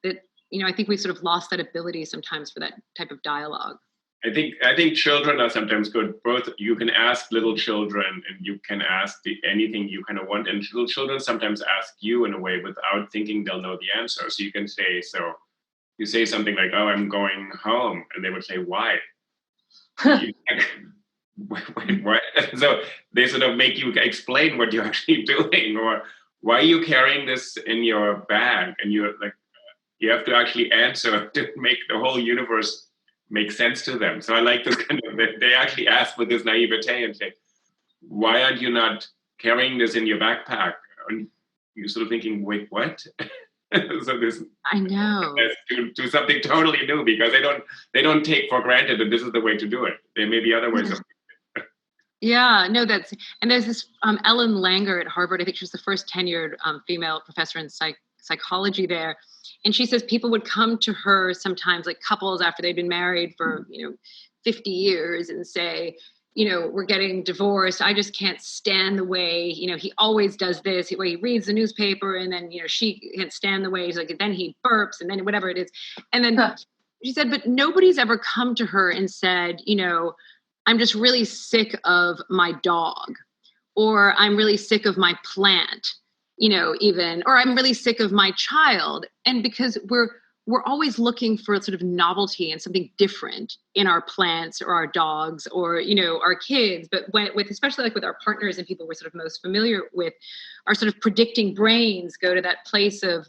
That I think we've sort of lost that ability sometimes for that type of dialogue. I think children are sometimes good. Both you can ask little children and you can ask anything you kind of want. And little children sometimes ask you in a way without thinking they'll know the answer. So you can say, you say something like, oh, I'm going home. And they would say, why? Wait, what? So they sort of make you explain what you're actually doing or why are you carrying this in your bag? And you're like, you have to actually answer to make the whole universe make sense to them. So I like this kind of, they actually ask with this naivete and say, why aren't you not carrying this in your backpack? And you're sort of thinking, wait, what? So this, I know, to something totally new because they don't take for granted that this is the way to do it. There may be other ways of Yeah, no, and there's this Ellen Langer at Harvard. I think she was the first tenured female professor in psychology there. And she says people would come to her sometimes, like couples after they'd been married for, 50 years and say, we're getting divorced. I just can't stand the way, he always does this. He reads the newspaper and then, she can't stand the way he's like, then he burps and then whatever it is. And then she said, but nobody's ever come to her and said, I'm just really sick of my dog, or I'm really sick of my plant, or I'm really sick of my child. And because we're always looking for sort of novelty and something different in our plants or our dogs or, our kids. But especially like with our partners and people we're sort of most familiar with, our sort of predicting brains go to that place of,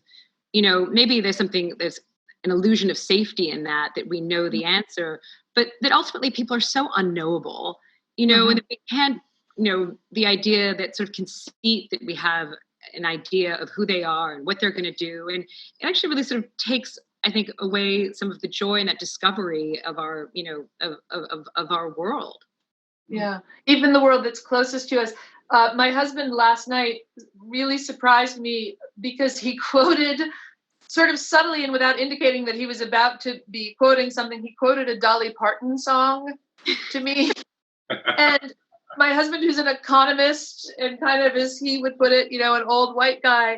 maybe there's an illusion of safety in that we know the answer, but that ultimately people are so unknowable, and that we can't, the idea that sort of conceit that we have an idea of who they are and what they're going to do. And it actually really sort of takes, I think, away some of the joy and that discovery of our, of our world. Yeah. Even the world that's closest to us. My husband last night really surprised me because he quoted sort of subtly and without indicating that he was about to be quoting something. He quoted a Dolly Parton song to me. And my husband, who's an economist and kind of, as he would put it, an old white guy,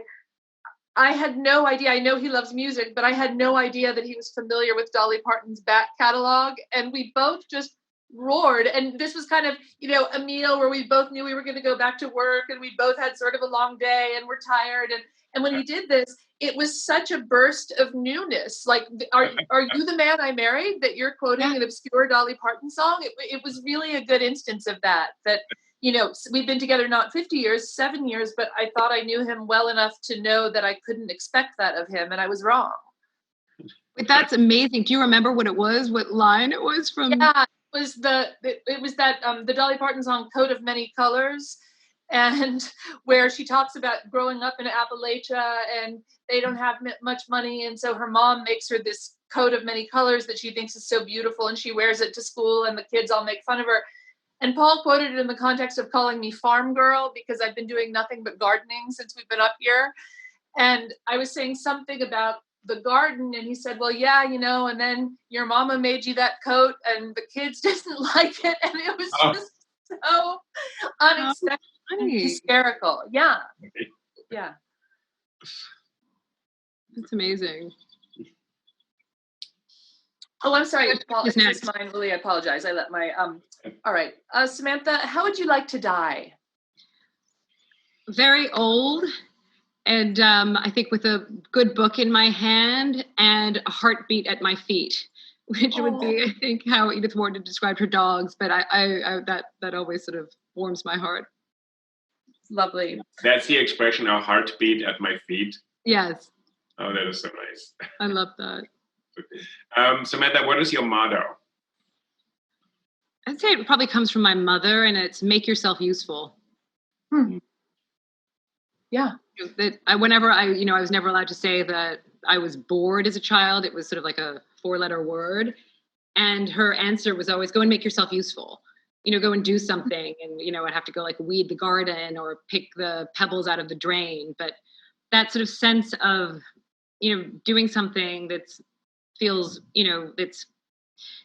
I had no idea. I know he loves music, but I had no idea that he was familiar with Dolly Parton's back catalog. And we both just roared. And this was kind of, a meal where we both knew we were going to go back to work and we both had sort of a long day and we're tired. And when he did this, it was such a burst of newness. Like, are you the man I married that you're quoting an obscure Dolly Parton song? It was really a good instance of that, we've been together not 50 years, 7 years, but I thought I knew him well enough to know that I couldn't expect that of him. And I was wrong. But that's amazing. Do you remember what it was? What line it was from? Yeah, it was the Dolly Parton song, Coat of Many Colors. And where she talks about growing up in Appalachia and they don't have much money. And so her mom makes her this coat of many colors that she thinks is so beautiful. And she wears it to school and the kids all make fun of her. And Paul quoted it in the context of calling me farm girl because I've been doing nothing but gardening since we've been up here. And I was saying something about the garden, and he said, well, yeah, and then your mama made you that coat and the kids didn't like it. And it was just so unexpected and hysterical. Yeah. Yeah. That's amazing. Oh, I'm sorry. Is this mine, Uli? I apologize. I let my, all right. Samantha, how would you like to die? Very old. And I think with a good book in my hand and a heartbeat at my feet, which would be, I think, how Edith Wharton described her dogs. But I that always sort of warms my heart. Lovely. That's the expression, a heartbeat at my feet. Yes. Oh, that is so nice. I love that. Samantha, what is your motto? I'd say it probably comes from my mother, and it's make yourself useful. Yeah. That whenever I was never allowed to say that I was bored as a child. It was sort of like a 4-letter word. And her answer was always, go and make yourself useful. Go and do something. And, I'd have to go like weed the garden or pick the pebbles out of the drain. But that sort of sense of, doing something that's feels, that's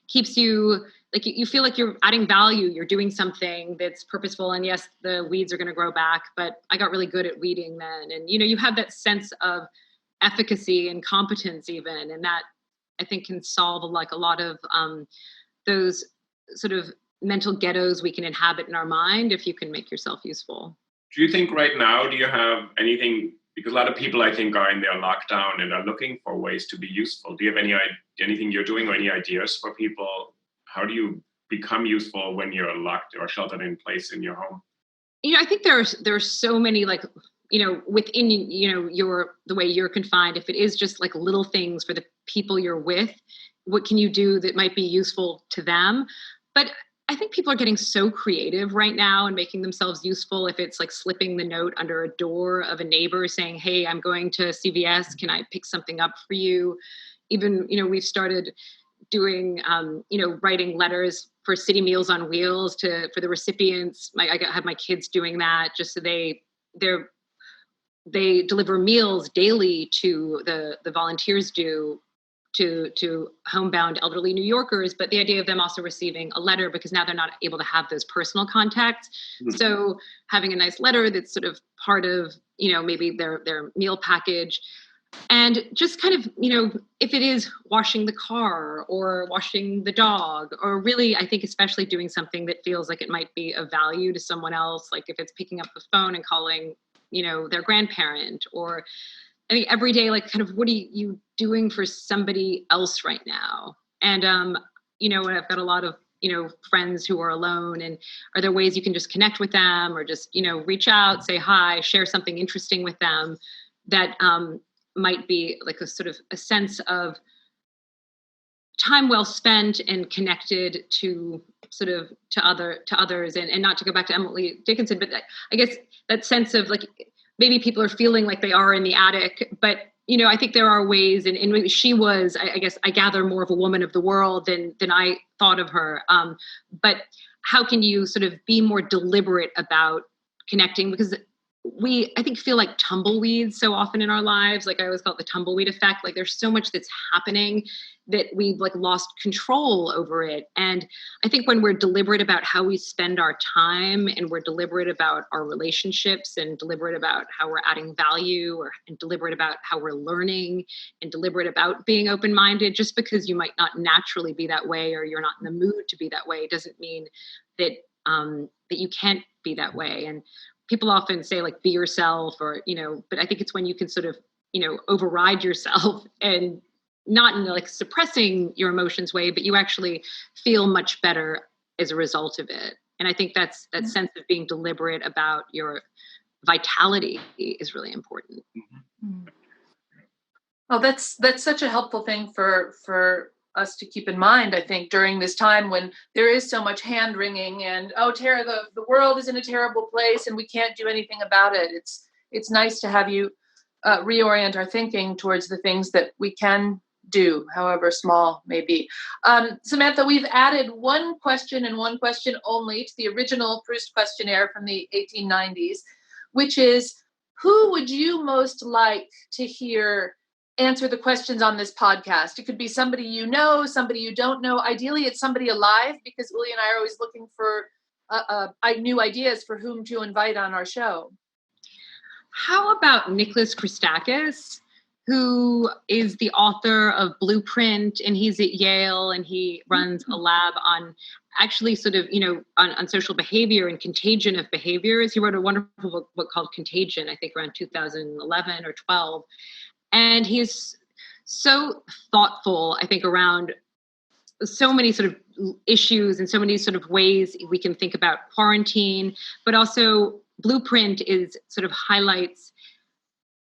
keeps you, like you feel like you're adding value, you're doing something that's purposeful. And yes, the weeds are going to grow back, but I got really good at weeding then. And, you have that sense of efficacy and competence even. And that I think can solve a lot of those sort of mental ghettos we can inhabit in our mind if you can make yourself useful. Do you think right now, do you have anything, because a lot of people I think are in their lockdown and are looking for ways to be useful. Do you have anything you're doing or any ideas for people? How do you become useful when you're locked or sheltered in place in your home? I think there are so many within the way you're confined. If it is just like little things for the people you're with, what can you do that might be useful to them? But I think people are getting so creative right now and making themselves useful. If it's like slipping the note under a door of a neighbor saying, hey, I'm going to CVS. Can I pick something up for you? Even, we've started doing, writing letters for City Meals on Wheels for the recipients. I had my kids doing that just so they deliver meals daily to the volunteers do to homebound elderly New Yorkers, but the idea of them also receiving a letter because now they're not able to have those personal contacts. Mm-hmm. So having a nice letter that's sort of part of, maybe their meal package. And just kind of, if it is washing the car or washing the dog, or really, I think especially doing something that feels like it might be of value to someone else, like if it's picking up the phone and calling, their grandparent, or I think every day, like kind of what are you doing for somebody else right now? And, I've got a lot of, friends who are alone, and are there ways you can just connect with them or just, reach out, say hi, share something interesting with them that might be like a sort of a sense of time well spent and connected to sort of to others, and not to go back to Emily Dickinson, but I guess that sense of like, maybe people are feeling like they are in the attic, but, I think there are ways, and she was, I guess, I gather more of a woman of the world than I thought of her. But how can you sort of be more deliberate about connecting? Because I think feel like tumbleweeds so often in our lives. Like I always call it the tumbleweed effect. Like there's so much that's happening that we've like lost control over it. And I think when we're deliberate about how we spend our time, and we're deliberate about our relationships, and deliberate about how we're adding value, and deliberate about how we're learning, and deliberate about being open-minded, just because you might not naturally be that way or you're not in the mood to be that way doesn't mean that that you can't be that way. And people often say like, be yourself, or, but I think it's when you can sort of, override yourself, and not in like suppressing your emotions way, but you actually feel much better as a result of it. And I think that sense of being deliberate about your vitality is really important. Mm-hmm. Oh, that's such a helpful thing for us to keep in mind, I think, during this time when there is so much hand wringing and, oh, Tara, the world is in a terrible place and we can't do anything about it. It's nice to have you reorient our thinking towards the things that we can do, however small may be. Samantha, we've added one question and one question only to the original PROUST questionnaire from the 1890s, which is, who would you most like to hear answer the questions on this podcast? It could be somebody you know, somebody you don't know. Ideally, it's somebody alive, because Uli and I are always looking for new ideas for whom to invite on our show. How about Nicholas Christakis, who is the author of Blueprint, and he's at Yale, and he runs a lab on actually sort of, on social behavior and contagion of behaviors. He wrote a wonderful book called Contagion, I think around 2011 or 12. And he's so thoughtful, I think, around so many sort of issues and so many sort of ways we can think about quarantine, but also Blueprint is sort of highlights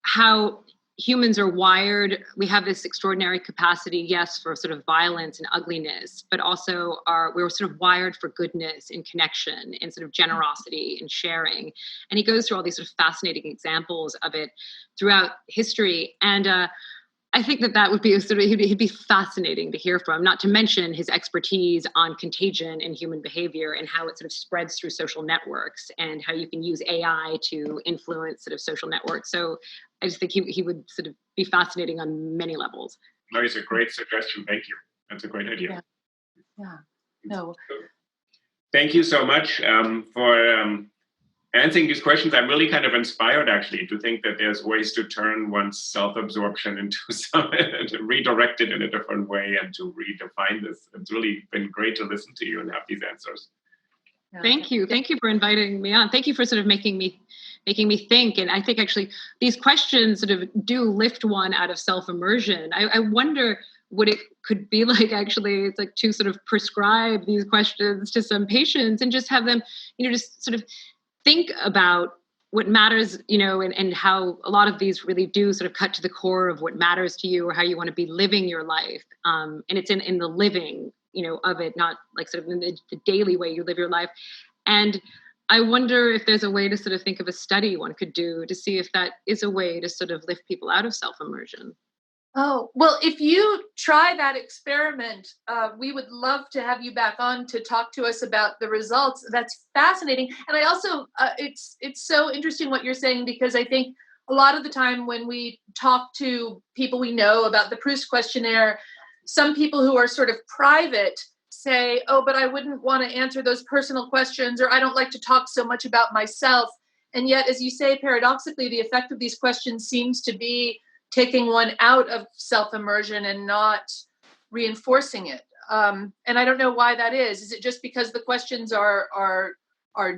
how humans are wired. We have this extraordinary capacity, yes, for sort of violence and ugliness, but also we're sort of wired for goodness and connection and sort of generosity and sharing. And he goes through all these sort of fascinating examples of it throughout history. And I think that would be he'd be fascinating to hear from, not to mention his expertise on contagion and human behavior and how it sort of spreads through social networks and how you can use AI to influence sort of social networks. So I just think he would sort of be fascinating on many levels. That is a great suggestion. Thank you. That's a great idea. Yeah. No. Thank you so much for answering these questions. I'm really kind of inspired, actually, to think that there's ways to turn one's self-absorption into to redirect it in a different way and to redefine this. It's really been great to listen to you and have these answers. Thank you. Thank you for inviting me on. Thank you for sort of making me think. And I think actually these questions sort of do lift one out of self-immersion. I wonder what it could be like, actually, it's like to sort of prescribe these questions to some patients and just have them, just sort of think about what matters, and how a lot of these really do sort of cut to the core of what matters to you or how you want to be living your life. And it's in the living, of it, not like sort of in the daily way you live your life. And I wonder if there's a way to sort of think of a study one could do to see if that is a way to sort of lift people out of self-immersion. Oh, well, if you try that experiment, we would love to have you back on to talk to us about the results. That's fascinating. And I also, it's so interesting what you're saying, because I think a lot of the time when we talk to people we know about the PROUST questionnaire, some people who are sort of private say, oh, but I wouldn't want to answer those personal questions, or I don't like to talk so much about myself. And yet, as you say, paradoxically, the effect of these questions seems to be taking one out of self-immersion and not reinforcing it. And I don't know why that is. Is it just because the questions are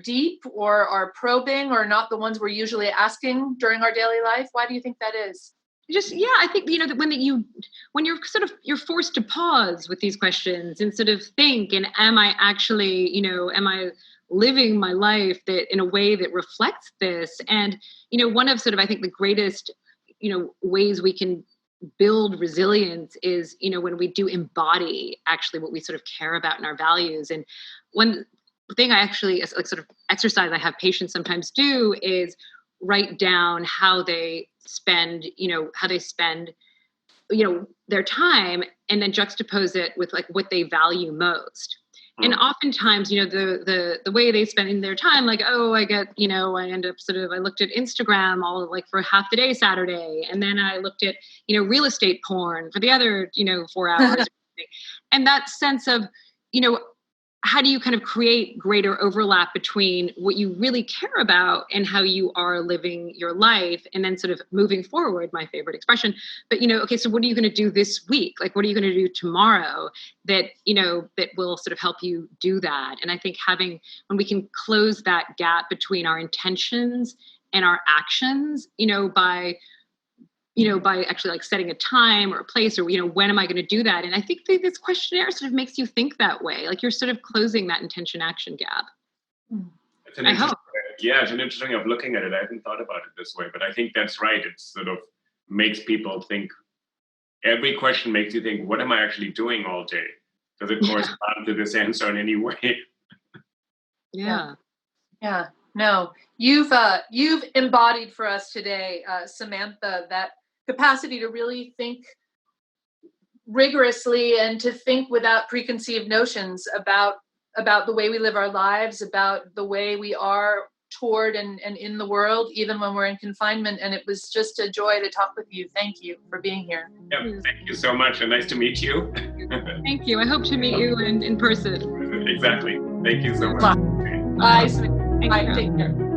deep or are probing or not the ones we're usually asking during our daily life? Why do you think that is? I think, that when you're forced to pause with these questions and sort of think, and am I actually, am I living my life that in a way that reflects this? And, one of sort of, I think the greatest ways we can build resilience is, when we do embody actually what we sort of care about in our values. And one thing I actually, like sort of exercise I have patients sometimes do is write down how they spend, their time, and then juxtapose it with like what they value most. And oftentimes, the way they spend their time, like, oh, I end up I looked at Instagram all like for half the day Saturday. And then I looked at, real estate porn for the other, 4 hours. And that sense of, how do you kind of create greater overlap between what you really care about and how you are living your life, and then sort of moving forward, my favorite expression. But, okay, so what are you going to do this week? Like, what are you going to do tomorrow that will sort of help you do that? And I think when we can close that gap between our intentions and our actions, by actually like setting a time or a place, or, when am I going to do that? And I think this questionnaire sort of makes you think that way. Like you're sort of closing that intention action gap. It's an interesting way of looking at it. I hadn't thought about it this way, but I think that's right. It sort of makes people think. Every question makes you think, what am I actually doing all day? Does it correspond to this answer in any way? Yeah. No, you've embodied for us today, Samantha, that capacity to really think rigorously and to think without preconceived notions about the way we live our lives, about the way we are toward and in the world, even when we're in confinement. And it was just a joy to talk with you. Thank you for being here. Yeah, thank you so much, and nice to meet you. Thank you. I hope to meet you in person. Exactly. Thank you so much. Bye. Bye. Take care.